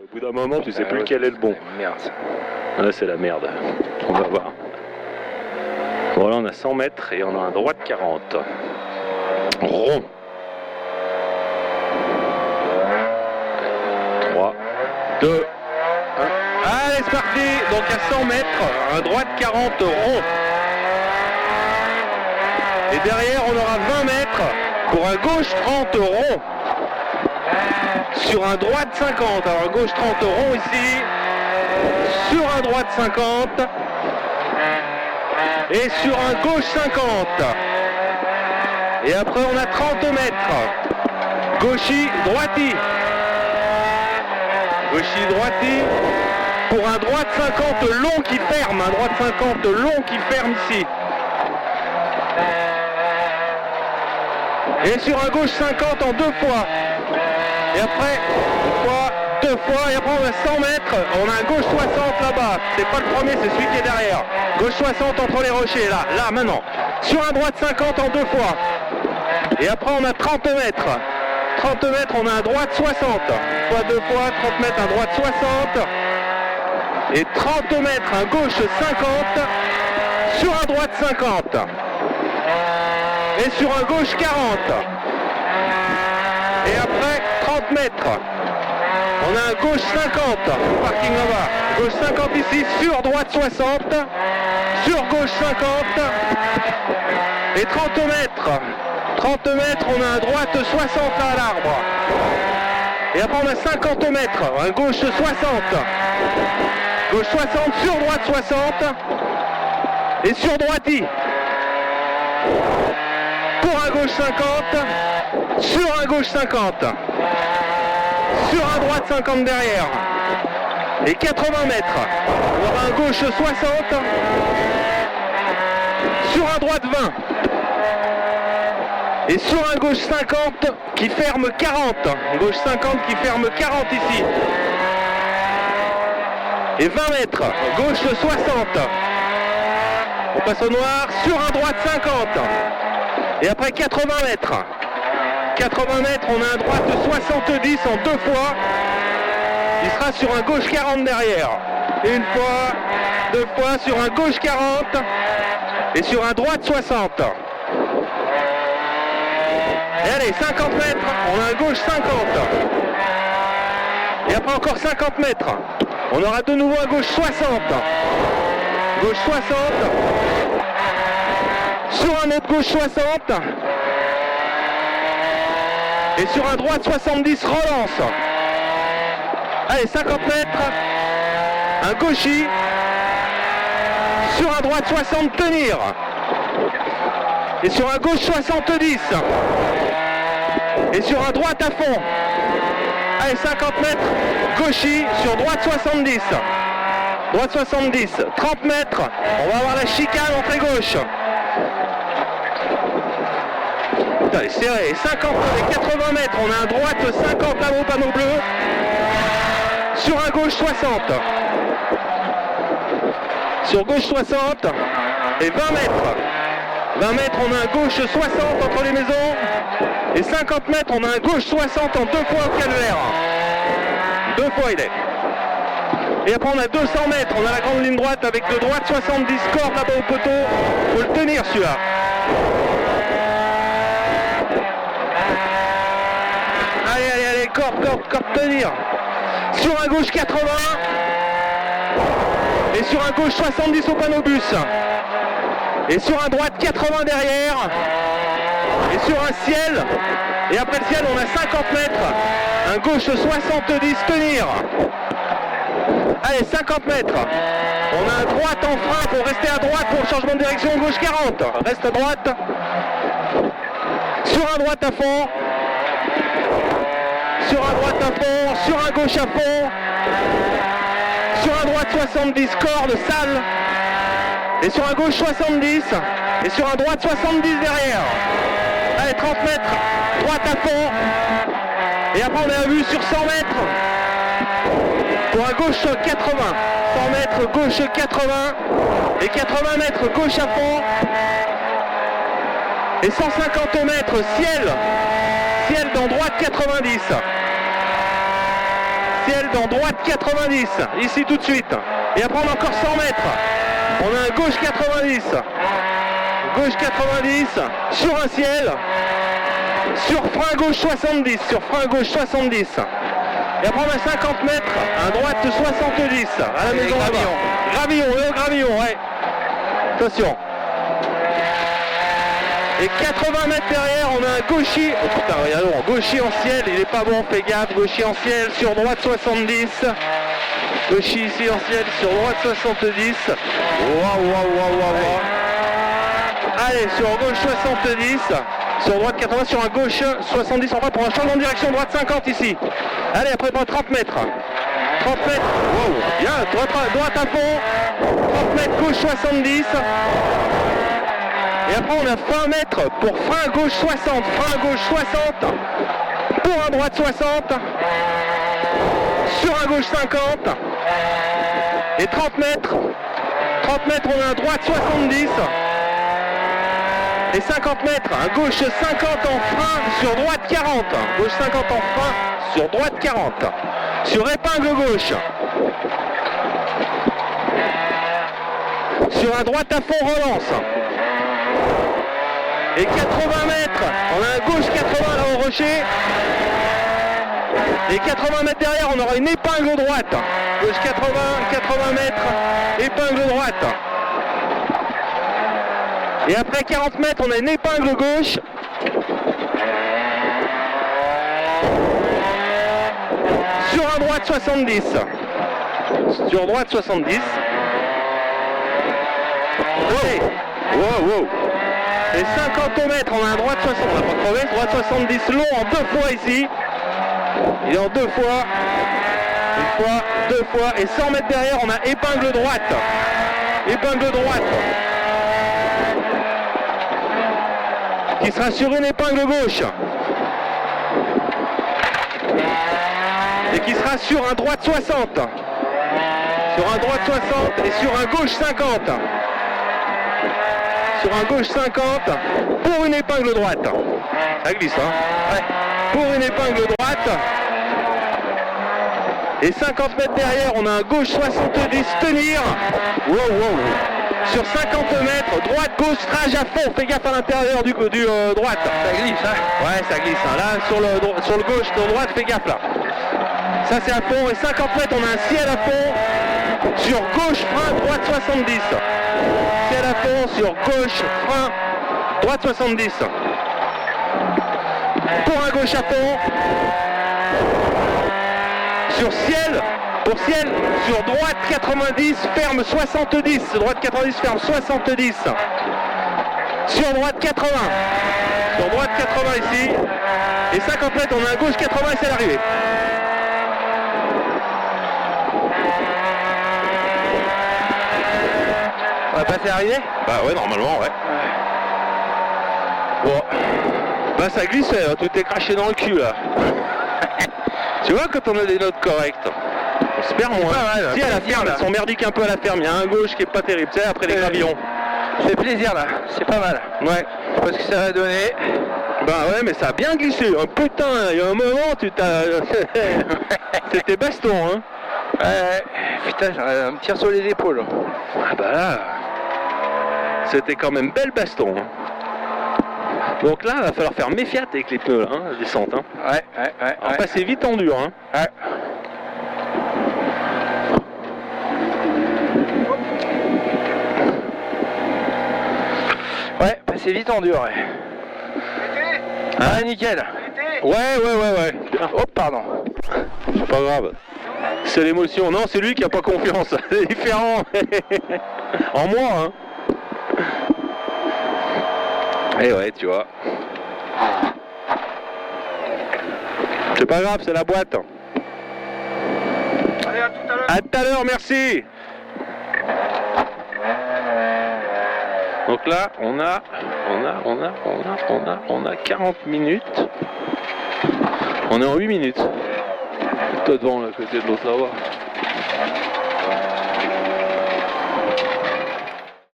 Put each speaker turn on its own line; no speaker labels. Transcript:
Au bout d'un moment, tu sais plus lequel est le bon.
Merde.
Là, c'est la merde. On va voir. Bon, là, on a 100 mètres et on a un droit de 40. Rond. 3, 2, 1. Allez, c'est parti. Donc à 100 mètres, un droit de 40 rond. Et derrière, on aura 20 mètres pour un gauche 30 rond. Sur un droit de 50. Alors un gauche 30 rond ici. Sur un droit de 50. Et sur un gauche 50. Et après, on a 30 mètres. Gauchi, droiti. Gauchi, droiti. Pour un droit de 50 long qui ferme. Un droit de 50 long qui ferme ici. Et sur un gauche 50 en 2 fois. Et après, une fois, 2 fois, et après on a 100 mètres, on a un gauche 60 là-bas. C'est pas le premier, c'est celui qui est derrière. Gauche 60 entre les rochers, là, maintenant. Sur un droit de 50 en 2 fois. Et après on a 30 mètres. 30 mètres, on a un droit de 60. Fois 2 fois, 30 mètres, un droit de 60. Et 30 mètres, un gauche 50. Sur un droit de 50. Et sur un gauche 40. Et après 30 mètres, on a un gauche 50, parking là-bas, gauche 50 ici, sur droite 60, sur gauche 50, et 30 mètres, on a un droite 60 là à l'arbre, et après on a 50 mètres, un gauche 60, gauche 60, sur droite 60, et sur droiti, pour un gauche 50, sur un gauche 50, sur un droite 50 derrière, et 80 mètres, on aura un gauche 60, sur un droite 20, et sur un gauche 50 qui ferme 40, gauche 50 qui ferme 40 ici, et 20 mètres, gauche 60, on passe au noir, sur un droite 50, et après 80 mètres, 80 mètres, on a un droite 70 en 2 fois. Il sera sur un gauche 40 derrière. Une fois, 2 fois, sur un gauche 40 et sur un droite 60. Et allez, 50 mètres, on a un gauche 50. Et après encore 50 mètres, on aura de nouveau un gauche 60. Gauche 60. Sur un autre gauche 60. Et sur un droite 70, relance. Allez, 50 mètres. Un gauchi. Sur un droite 60, tenir. Et sur un gauche 70. Et sur un droite à fond. Allez, 50 mètres. Gauchi sur droite 70. Droite 70. 30 mètres. On va avoir la chicane entre les gauches. Allez, serré, 50 et 80 mètres, on a un droite 50 là au panneau bleu, sur un gauche 60, sur gauche 60, et 20 mètres, 20 mètres, on a un gauche 60 entre les maisons, et 50 mètres, on a un gauche 60 en 2 fois au calvaire, 2 fois il est. Et après on a 200 mètres, on a la grande ligne droite avec de droite 70 cordes là-bas au poteau, faut le tenir celui-là. Allez, corde, tenir. Sur un gauche 80. Et sur un gauche 70 au panneau bus. Et sur un droite 80 derrière. Et sur un ciel. Et après le ciel, on a 50 mètres. Un gauche 70, tenir. Allez, 50 mètres. On a un droite en frein pour rester à droite pour le changement de direction. Gauche 40. Reste à droite. Sur un droite à fond. Sur un droite à fond, sur un gauche à fond, sur un droite 70, corde, salle, et sur un gauche 70, et sur un droite 70 derrière. Allez, 30 mètres, droite à fond, et après on a vu sur 100 mètres, pour un gauche 80, 100 mètres, gauche 80, et 80 mètres, gauche à fond, et 150 mètres, ciel dans droite 90. ciel dans droite 90, ici tout de suite. Et après on a encore 100 mètres. On a un gauche 90. Gauche 90 sur un ciel. Sur frein gauche 70. Sur frein gauche 70. Et après on a 50 mètres. Un droite 70 à la maison là-bas. Gravillon, le gravillon, ouais. Attention. Et 80 mètres derrière, on a un gaucher. Oh putain, regardons, gaucher en ciel, il est pas bon, fais gaffe, gaucher en ciel, sur droite 70. Gaucher ici en ciel, sur droite 70. Waouh. Allez, sur gauche 70. Sur droite 80, sur un gauche 70 en droite pour un changement de direction, droite 50 ici. Allez, après 30 mètres. 30 mètres, wow, bien, droite à fond. 30 mètres, gauche 70. Et après on a 20 mètres pour frein gauche 60, frein gauche 60, pour un droite 60, sur un gauche 50, et 30 mètres on a un droite 70, et 50 mètres, un gauche 50 en frein sur droite 40, gauche 50 en frein sur droite 40, sur épingle gauche, sur un droite à fond relance. Et 80 mètres, on a un gauche 80 là au rocher. Et 80 mètres derrière, on aura une épingle droite. Gauche 80 mètres, épingle droite. Et après 40 mètres, on a une épingle gauche. Sur un droite 70. Sur droite 70. Wow. Et 50 mètres, on a un droite 60, on n'a pas crevé, droite 70 long en 2 fois ici. Il est en 2 fois. Une fois, 2 fois. Et 100 mètres derrière, on a épingle droite. Épingle droite. Qui sera sur une épingle gauche. Et qui sera sur un droite 60. Sur un droite 60 et sur un gauche 50. Sur un gauche 50 pour une épingle droite. Ça glisse, hein? Ouais. Pour une épingle droite. Et 50 mètres derrière, on a un gauche 70 tenir. Wow. Sur 50 mètres, droite, gauche, strage à fond. Fais gaffe à l'intérieur du droite. Ça glisse, hein? Ouais, ça glisse. Hein. Là, sur le gauche, sur droite, fais gaffe là. Ça, c'est à fond. Et 50 mètres, on a un ciel à fond. Sur gauche, frein, droite 70. Ciel à fond, sur gauche, frein, droite 70. Pour un gauche à fond. Sur ciel, pour ciel, sur droite 90, ferme 70. Droite 90, ferme 70. Sur droite 80. Sur droite 80 ici. Et 50 mètres, on a un gauche 80 et c'est l'arrivée. On va passer l'arrivée ? Bah ouais, normalement, ouais. Bon. Bah ça glisse, tout est craché dans le cul là. Tu vois quand on a des notes correctes, on se perd moins. Mal, si à la ferme, ils sont merdiques un peu à la ferme, il y a un gauche qui est pas terrible, tu sais, après les gravillons. C'est plaisir là, c'est pas mal. Ouais. Je sais pas ce que ça va donner. Bah ouais, mais ça a bien glissé. Oh, putain, il y a un moment, tu t'as... C'était baston, hein. Ouais, putain, j'aurais un petit sur les épaules. Ah bah là, c'était quand même belle baston. Hein. Donc là, il va falloir faire méfiat avec les pneus, hein, la descente. Hein. Ouais. Alors passer vite en dur. Hein. Ouais, passer vite en dur, ouais. Ah, nickel. Ouais. Oh, pardon. C'est pas grave. C'est l'émotion. Non, c'est lui qui a pas confiance. C'est différent. En moi, hein. Et ouais, tu vois. C'est pas grave, c'est la boîte. Allez, à tout à l'heure. À tout à l'heure, merci. Donc là, on a 40 minutes. On est en 8 minutes. Toi devant, là, à côté de l'autre là-bas.